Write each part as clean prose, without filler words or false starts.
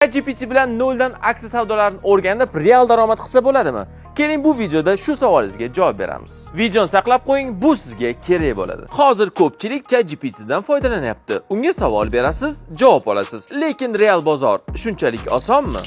ChatGPT bilan noldan aksiya savdolarini o'rganib, real daromad qilsa bo'ladimi? Keling bu videoda shu savolingizga javob beramiz. Videoni saqlab qo'ying, bu sizga kerak bo'ladi. Hozir ko'pchilik ChatGPTdan foydalanyapti. Unga savol berasiz, javob olasiz. Lekin real bozor shunchalik osonmi?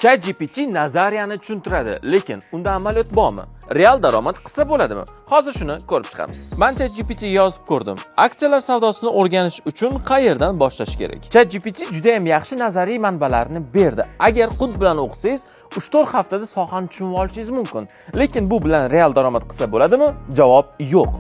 ChatGPT nazariyani tushuntiradi, lekin unda amaliyot bormi? Real daromad qilsa bo'ladimi? Hozir shuni ko'rib chiqamiz. Men ChatGPT yozib ko'rdim. Aksiyalar savdosini o'rganish uchun qayerdan boshlash kerak? ChatGPT juda ham yaxshi nazariy manbalarni berdi. Agar qud bilan o'qisangiz, 3-4 haftada sohani tushunib olishingiz mumkin. Lekin bu bilan real daromad qilsa bo'ladimi? Javob yo'q.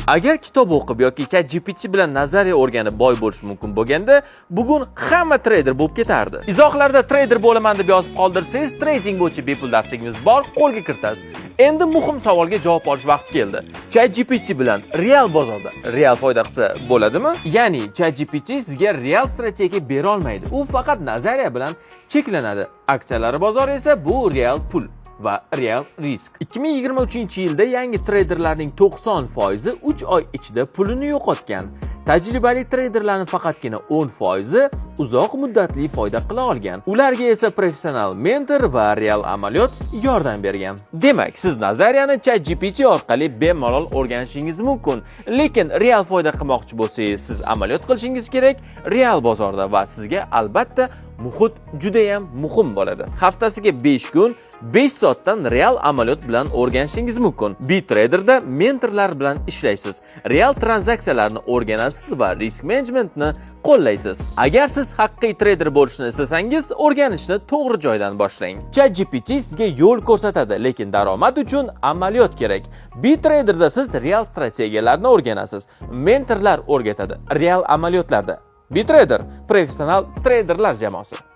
Agar kitob o'qib yoki ChatGPT bilan nazariya o'rganib boy bo'lish mumkin bo'lganda, bugun hamma trader bo'lib ketardi. Izohlarda trader bo'laman deb yozib qoldirsangiz, trading bo'yicha bepul darsligimiz bor, qo'lga kiritasiz. Endi muhim savolga javob olish vaqti keldi. ChatGPT bilan real bozorda real foyda qilsa bo'ladimi? Ya'ni ChatGPT sizga real strategiya bera olmaydi. U faqat nazariya bilan cheklanadi. Aksiyalar bozori esa bu real pul va real risk. 2023-yilda yangi treyderlarning 90% 3 oy ichida pulini yo'qotgan. Tajribali treyderlarning faqatgina 10% uzoq muddatli foyda qila olgan. Ularga esa professional mentor va real amaliyot yordam bergan. Demak, siz nazariyani ChatGPT orqali bemalol o'rganishingiz mumkin. Lekin real foyda qilmoqchi bo'lsangiz, siz amaliyot qilishingiz kerak real bozorda va sizga albatta muhit juda ham muhim bo'ladi. Haftasiga 5 kun 5 soatdan real amaliyot bilan o'rganishingiz mumkin. Bitraderda mentorlar bilan ishlaysiz. Real tranzaksiyalarni o'rganasiz va risk managementni qo'llaysiz. Agar siz haqiqiy trader bo'lishni istasangiz, o'rganishni to'g'ri joydan boshlang. ChatGPT sizga yo'l ko'rsatadi, lekin daromad uchun amaliyot kerak. Bitraderda siz real strategiyalarni o'rganasiz. Mentorlar o'rgatadi real amaliyotlarda. Bitrader professional traderlar jamoasi.